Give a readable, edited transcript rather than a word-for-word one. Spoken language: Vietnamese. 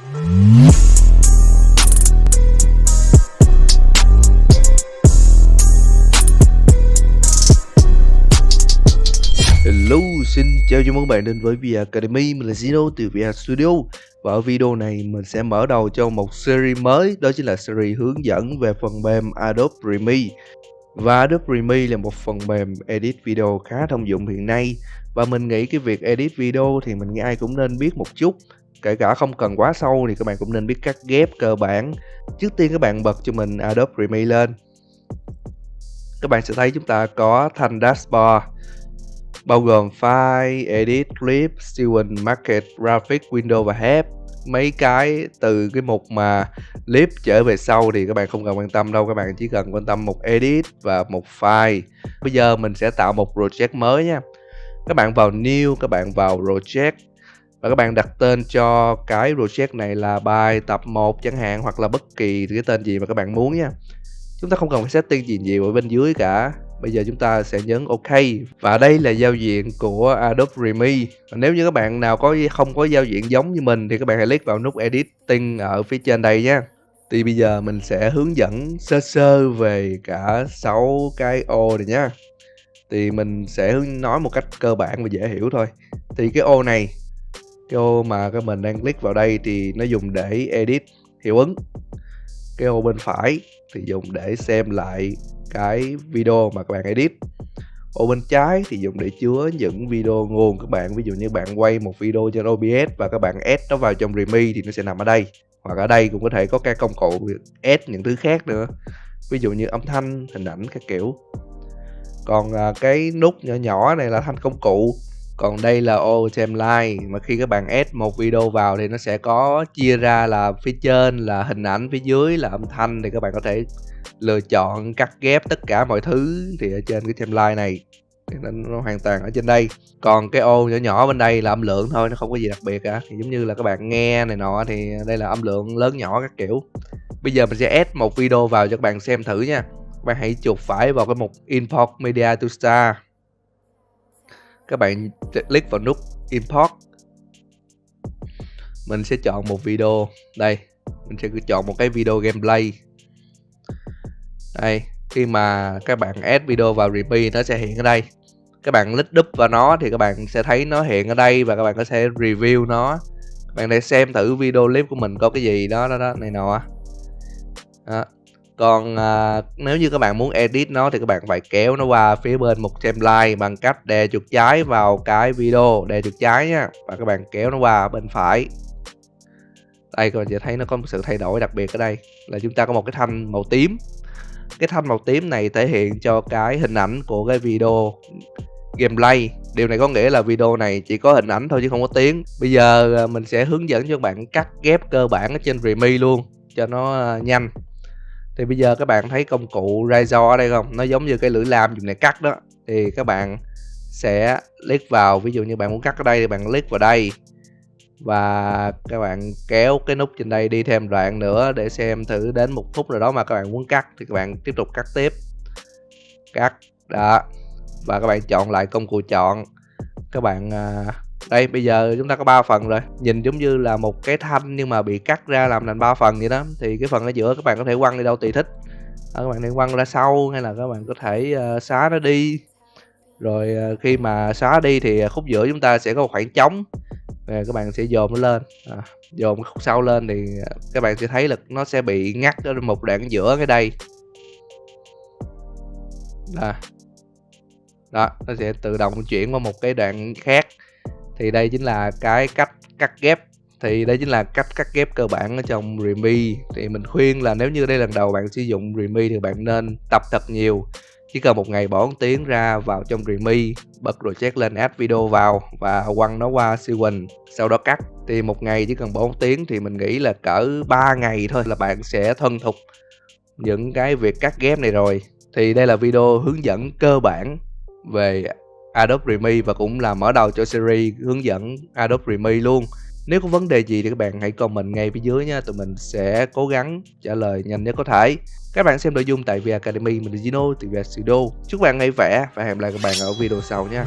Hello, xin chào mừng bạn đến với VR Academy, mình là Zino từ VR Studio. Và ở video này mình sẽ mở đầu cho một series mới, đó chính là series hướng dẫn về phần mềm Adobe Premiere. Và Adobe Premiere là một phần mềm edit video khá thông dụng hiện nay. Và mình nghĩ cái việc edit video thì mình nghĩ ai cũng nên biết một chút. Kể cả không cần quá sâu thì các bạn cũng nên biết cắt ghép cơ bản. Trước tiên các bạn bật cho mình Adobe Premiere lên. Các bạn sẽ thấy chúng ta có thanh dashboard bao gồm File, Edit, Clip, Student, Market, Graphic, Window và Help. Mấy cái từ cái mục mà Clip trở về sau thì các bạn không cần quan tâm đâu, các bạn chỉ cần quan tâm mục Edit và mục File. Bây giờ mình sẽ tạo một project mới nha. Các bạn vào New, các bạn vào Project và các bạn đặt tên cho cái project này là bài tập 1 chẳng hạn, hoặc là bất kỳ cái tên gì mà các bạn muốn nha. Chúng ta không cần phải setting gì nhiều ở bên dưới cả. Bây giờ chúng ta sẽ nhấn OK. Và đây là giao diện của Adobe Premiere. Nếu như các bạn nào không có giao diện giống như mình thì các bạn hãy click vào nút Editing ở phía trên đây nhé. Thì bây giờ mình sẽ hướng dẫn sơ sơ về cả 6 cái ô này nhé. Thì mình sẽ nói một cách cơ bản và dễ hiểu thôi. Thì cái ô này, cái ô mà các mình đang click vào đây thì nó dùng để edit hiệu ứng. Cái ô bên phải thì dùng để xem lại cái video mà các bạn edit. Ô bên trái thì dùng để chứa những video nguồn các bạn. Ví dụ như bạn quay một video trên OBS và các bạn add nó vào trong Premiere thì nó sẽ nằm ở đây. Hoặc ở đây cũng có thể có các công cụ add những thứ khác nữa, ví dụ như âm thanh, hình ảnh các kiểu. Còn cái nút nhỏ nhỏ này là thanh công cụ. Còn đây là ô timeline, mà khi các bạn add một video vào thì nó sẽ có chia ra là phía trên là hình ảnh, phía dưới là âm thanh, thì các bạn có thể lựa chọn cắt ghép tất cả mọi thứ thì ở trên cái timeline này thì nó hoàn toàn ở trên đây. Còn cái ô nhỏ nhỏ bên đây là âm lượng thôi, nó không có gì đặc biệt cả. Thì giống như là các bạn nghe này nọ thì đây là âm lượng lớn nhỏ các kiểu. Bây giờ mình sẽ add một video vào cho các bạn xem thử nha. Các bạn hãy chuột phải vào cái mục Import Media to Start. Các bạn click vào nút Import. Mình sẽ chọn một video. Đây, mình sẽ chọn một cái video gameplay. Đây, khi mà các bạn add video vào Premiere nó sẽ hiện ở đây. Các bạn click double vào nó thì các bạn sẽ thấy nó hiện ở đây và các bạn có thể review nó. Các bạn để xem thử video clip của mình có cái gì đó này nọ. Đó. Còn nếu như các bạn muốn edit nó thì các bạn phải kéo nó qua phía bên một timeline bằng cách đè chuột trái vào cái video, đè chuột trái nha, và các bạn kéo nó qua bên phải. Đây các bạn sẽ thấy nó có một sự thay đổi đặc biệt ở đây là chúng ta có một cái thanh màu tím. Cái thanh màu tím này thể hiện cho cái hình ảnh của cái video gameplay. Điều này có nghĩa là video này chỉ có hình ảnh thôi chứ không có tiếng. Bây giờ mình sẽ hướng dẫn cho các bạn cắt ghép cơ bản ở trên Premiere luôn cho nó nhanh. Thì bây giờ các bạn thấy công cụ Razor ở đây không? Nó giống như cái lưỡi lam dùng để cắt đó. Thì các bạn sẽ click vào, ví dụ như bạn muốn cắt ở đây thì bạn click vào đây. Và các bạn kéo cái nút trên đây đi thêm đoạn nữa để xem thử đến một phút nào đó mà các bạn muốn cắt thì các bạn tiếp tục cắt tiếp. Cắt, đó. Và các bạn chọn lại công cụ chọn. Các bạn đây bây giờ chúng ta có 3 phần rồi. Nhìn giống như là một cái thanh nhưng mà bị cắt ra làm thành 3 phần vậy đó. Thì cái phần ở giữa các bạn có thể quăng đi đâu tùy thích. Các bạn nên quăng ra sau hay là các bạn có thể xóa nó đi. Rồi khi mà xóa đi thì khúc giữa chúng ta sẽ có một khoảng trống. Rồi các bạn sẽ dồn nó lên. Dồn cái khúc sau lên thì các bạn sẽ thấy là nó sẽ bị ngắt ở một đoạn giữa cái đây. Đó, nó sẽ tự động chuyển qua một cái đoạn khác. Thì đây chính là cái cách cắt ghép. Thì đây chính là cách cắt ghép cơ bản ở trong Premiere. Thì mình khuyên là nếu như đây lần đầu bạn sử dụng Premiere thì bạn nên tập thật nhiều. Chỉ cần một ngày bỏ 1 tiếng ra vào trong Premiere, bật project lên, add video vào và quăng nó qua sequence, sau đó cắt. Thì một ngày chỉ cần bỏ 1 tiếng thì mình nghĩ là cỡ 3 ngày thôi là bạn sẽ thuần thục những cái việc cắt ghép này rồi. Thì đây là video hướng dẫn cơ bản về Adobe Premiere và cũng là mở đầu cho series hướng dẫn Adobe Premiere luôn. Nếu có vấn đề gì thì các bạn hãy comment ngay phía dưới nha, tụi mình sẽ cố gắng trả lời nhanh nhất có thể. Các bạn xem nội dung tại VR Academy, mình là Gino từ VR Studio. Chúc bạn ngày khỏe và hẹn gặp lại các bạn ở video sau nha.